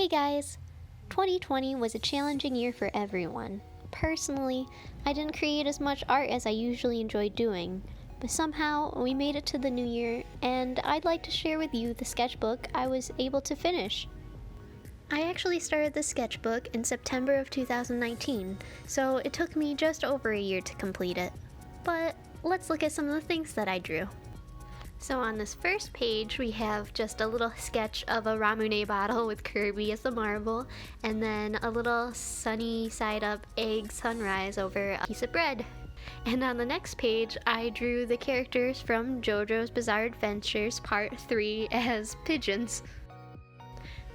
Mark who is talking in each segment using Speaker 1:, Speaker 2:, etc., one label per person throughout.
Speaker 1: Hey guys! 2020 was a challenging year for everyone. Personally, I didn't create as much art as I usually enjoy doing, but somehow we made it to the new year, and I'd like to share with you the sketchbook I was able to finish. I actually started the sketchbook in September of 2019, so it took me just over a year to complete it. But let's look at some of the things that I drew. So on this first page, we have just a little sketch of a Ramune bottle with Kirby as the marble, and then a little sunny side up egg sunrise over a piece of bread. And on the next page, I drew the characters from JoJo's Bizarre Adventures Part 3 as pigeons.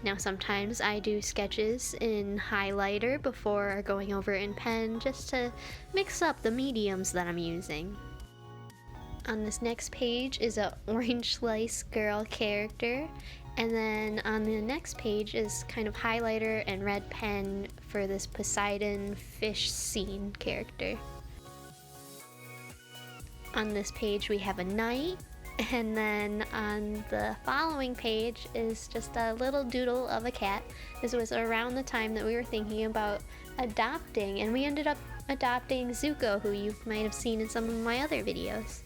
Speaker 1: Now sometimes I do sketches in highlighter before going over in pen just to mix up the mediums that I'm using. On this next page is a orange slice girl character, and then on the next page is kind of highlighter and red pen for this Poseidon fish scene character. On this page we have a knight, and then on the following page is just a little doodle of a cat. This was around the time that we were thinking about adopting, and we ended up adopting Zuko, who you might have seen in some of my other videos.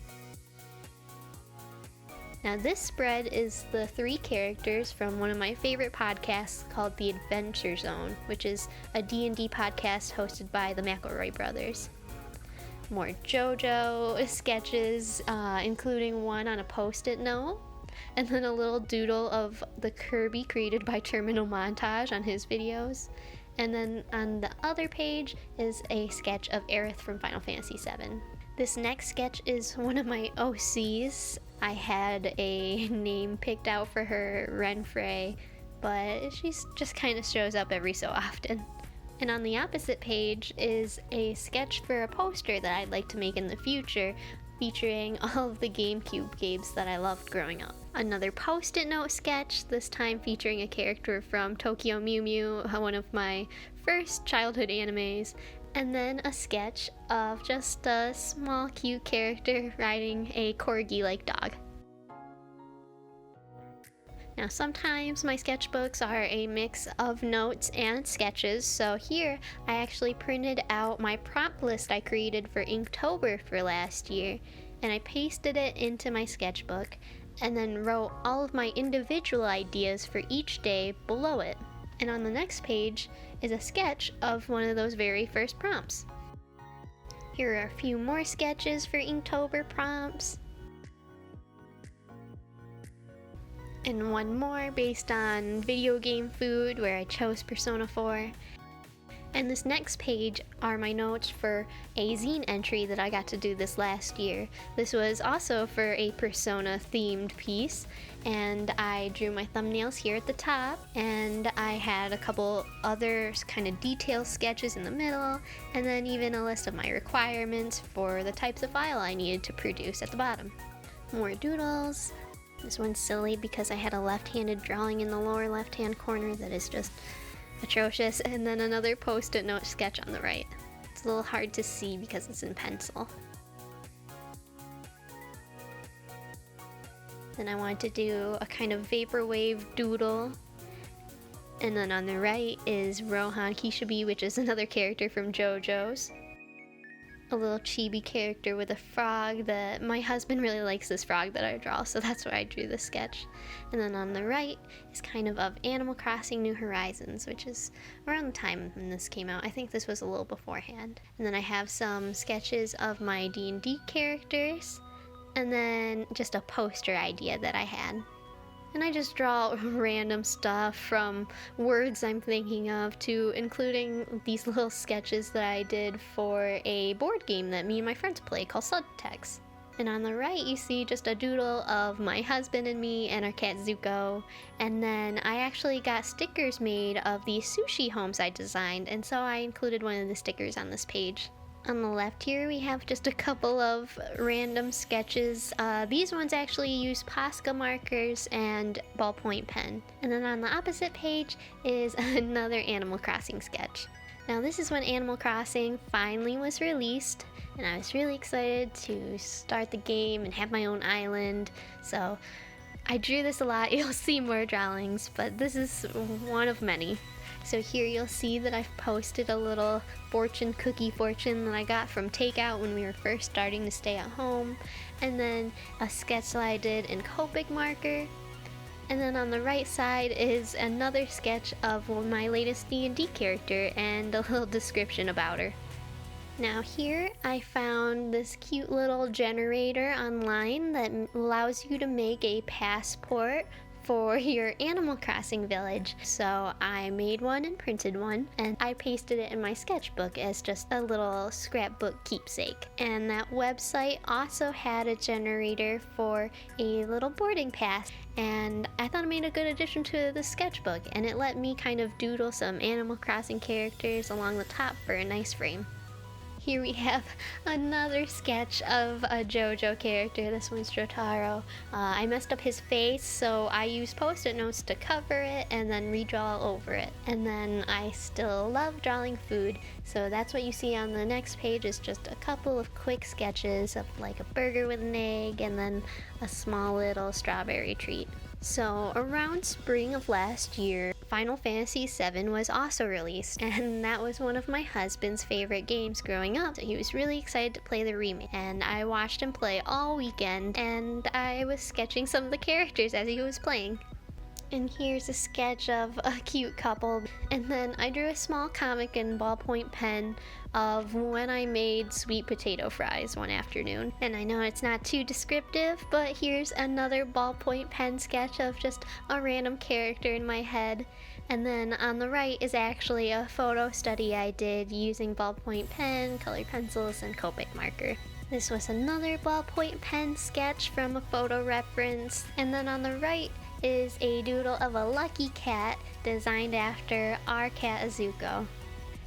Speaker 1: Now this spread is the 3 characters from one of my favorite podcasts called The Adventure Zone, which is a D&D podcast hosted by the McElroy brothers. More JoJo sketches, including one on a post-it note, and then a little doodle of the Kirby created by Terminal Montage on his videos. And then on the other page is a sketch of Aerith from Final Fantasy VII. This next sketch is one of my OCs. I had a name picked out for her, Renfrey, but she just kind of shows up every so often. And on the opposite page is a sketch for a poster that I'd like to make in the future, featuring all of the GameCube games that I loved growing up. Another post-it note sketch, this time featuring a character from Tokyo Mew Mew, one of my first childhood animes, and then a sketch of just a small cute character riding a corgi-like dog. Now sometimes my sketchbooks are a mix of notes and sketches, so here I actually printed out my prompt list I created for Inktober for last year, and I pasted it into my sketchbook and then wrote all of my individual ideas for each day below it. And on the next page is a sketch of one of those very first prompts. Here are a few more sketches for Inktober prompts. And one more based on video game food where I chose Persona 4. And this next page are my notes for a zine entry that I got to do this last year. This was also for a Persona themed piece, and I drew my thumbnails here at the top, and I had a couple other kind of detail sketches in the middle, and then even a list of my requirements for the types of file I needed to produce at the bottom. More doodles. This one's silly because I had a left-handed drawing in the lower left-hand corner that is just atrocious, and then another post-it note sketch on the right. It's a little hard to see because it's in pencil. Then I wanted to do a kind of vaporwave doodle, and then on the right is Rohan Kishibe, which is another character from JoJo's. A little chibi character with a frog that my husband really likes, this frog that I draw, so that's why I drew this sketch. And then on the right is kind of Animal Crossing New Horizons, which is around the time when this came out. I think this was a little beforehand. And then I have some sketches of my D&D characters, and then just a poster idea that I had. And I just draw random stuff from words I'm thinking of to including these little sketches that I did for a board game that me and my friends play called Subtext. And on the right you see just a doodle of my husband and me and our cat Zuko. And then I actually got stickers made of these sushi homes I designed, and so I included one of the stickers on this page. On the left here we have just a couple of random sketches. These ones actually use Posca markers and ballpoint pen. And then on the opposite page is another Animal Crossing sketch. Now this is when Animal Crossing finally was released, and I was really excited to start the game and have my own island. So I drew this a lot, you'll see more drawings, but this is one of many. So here you'll see that I've posted a little cookie fortune that I got from takeout when we were first starting to stay at home, and then a sketch that I did in Copic marker. And then on the right side is another sketch of my latest D&D character and a little description about her. Now here I found this cute little generator online that allows you to make a passport for your Animal Crossing village. So I made one and printed one, and I pasted it in my sketchbook as just a little scrapbook keepsake. And that website also had a generator for a little boarding pass, and I thought it made a good addition to the sketchbook, and it let me kind of doodle some Animal Crossing characters along the top for a nice frame. Here we have another sketch of a JoJo character. This one's Jotaro. I messed up his face, so I used post-it notes to cover it and then redraw over it. And then I still love drawing food, so that's what you see on the next page is just a couple of quick sketches of like a burger with an egg and then a small little strawberry treat. So around spring of last year, Final Fantasy VII was also released, and that was one of my husband's favorite games growing up. So he was really excited to play the remake, and I watched him play all weekend, and I was sketching some of the characters as he was playing. And here's a sketch of a cute couple. And then I drew a small comic in ballpoint pen of when I made sweet potato fries one afternoon. And I know it's not too descriptive, but here's another ballpoint pen sketch of just a random character in my head. And then on the right is actually a photo study I did using ballpoint pen, colored pencils, and Copic marker. This was another ballpoint pen sketch from a photo reference. And then on the right is a doodle of a lucky cat designed after our cat Azuko.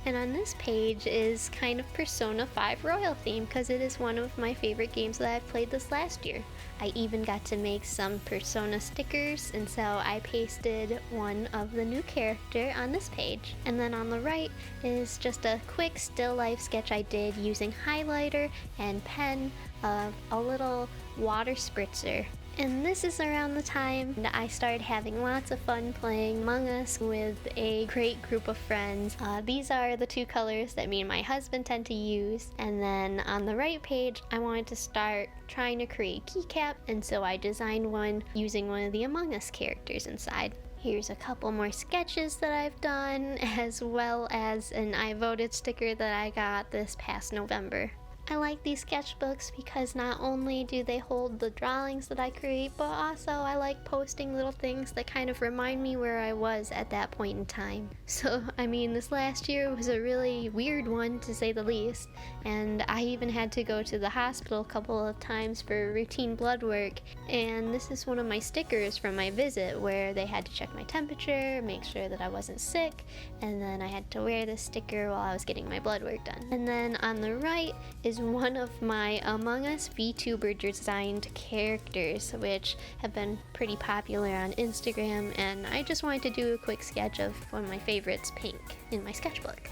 Speaker 1: And on this page is kind of Persona 5 Royal theme because it is one of my favorite games that I've played this last year. I even got to make some Persona stickers, and so I pasted one of the new character on this page. And then on the right is just a quick still life sketch I did using highlighter and pen of a little water spritzer. And this is around the time that I started having lots of fun playing Among Us with a great group of friends. These are the two colors that me and my husband tend to use. And then on the right page, I wanted to start trying to create keycap, and so I designed one using one of the Among Us characters inside. Here's a couple more sketches that I've done, as well as an I Voted sticker that I got this past November. I like these sketchbooks because not only do they hold the drawings that I create, but also I like posting little things that kind of remind me where I was at that point in time. So, I mean, this last year was a really weird one to say the least, and I even had to go to the hospital a couple of times for routine blood work, and this is one of my stickers from my visit where they had to check my temperature, make sure that I wasn't sick, and then I had to wear this sticker while I was getting my blood work done. And then on the right is one of my Among Us VTuber designed characters, which have been pretty popular on Instagram, and I just wanted to do a quick sketch of one of my favorites, Pink, in my sketchbook.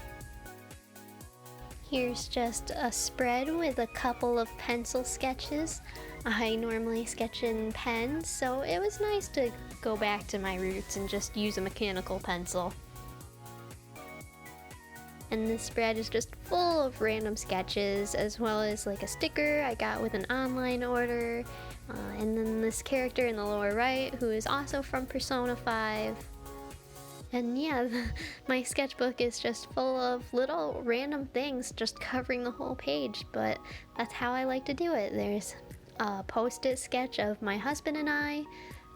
Speaker 1: Here's just a spread with a couple of pencil sketches. I normally sketch in pens, so it was nice to go back to my roots and just use a mechanical pencil. And this spread is just full of random sketches, as well as like a sticker I got with an online order, and then this character in the lower right who is also from Persona 5. And yeah, my sketchbook is just full of little random things just covering the whole page, but that's how I like to do it. There's a post-it sketch of my husband and I,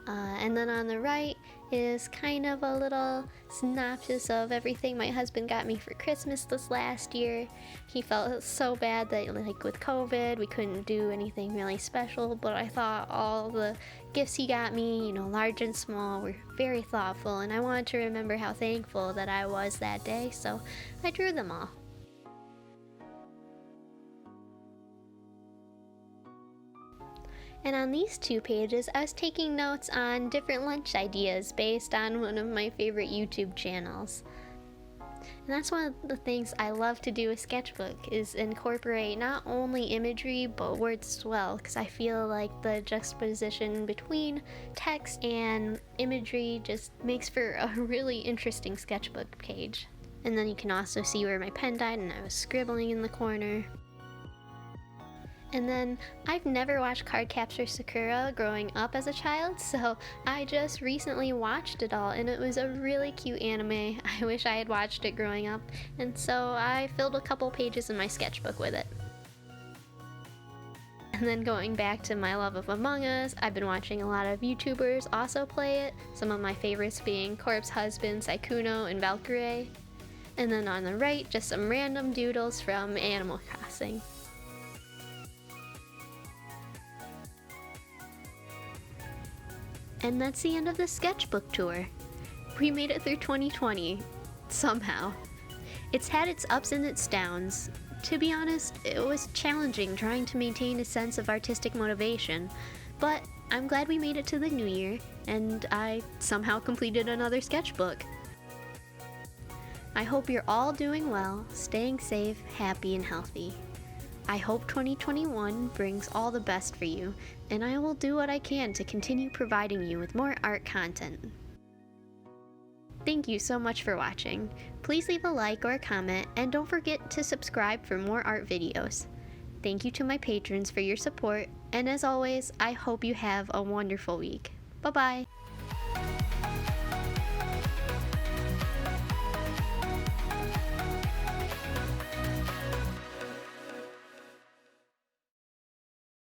Speaker 1: and then on the right is kind of a little synopsis of everything my husband got me for Christmas this last year. He felt so bad that like with COVID we couldn't do anything really special, but I thought all the gifts he got me, large and small, were very thoughtful, and I wanted to remember how thankful that I was that day, so I drew them all. And on these two pages, I was taking notes on different lunch ideas based on one of my favorite YouTube channels. And that's one of the things I love to do with Sketchbook, is incorporate not only imagery but words as well, because I feel like the juxtaposition between text and imagery just makes for a really interesting sketchbook page. And then you can also see where my pen died and I was scribbling in the corner. And then I've never watched Cardcaptor Sakura growing up as a child, so I just recently watched it all, and it was a really cute anime. I wish I had watched it growing up, and so I filled a couple pages in my sketchbook with it. And then going back to my love of Among Us, I've been watching a lot of YouTubers also play it, some of my favorites being Corpse Husband, Saikuno, and Valkyrie. And then on the right, just some random doodles from Animal Crossing. And that's the end of the sketchbook tour. We made it through 2020, somehow. It's had its ups and its downs. To be honest, it was challenging trying to maintain a sense of artistic motivation, but I'm glad we made it to the new year, and I somehow completed another sketchbook. I hope you're all doing well, staying safe, happy, and healthy. I hope 2021 brings all the best for you, and I will do what I can to continue providing you with more art content. Thank you so much for watching. Please leave a like or a comment, and don't forget to subscribe for more art videos. Thank you to my patrons for your support, and as always, I hope you have a wonderful week. Bye-bye!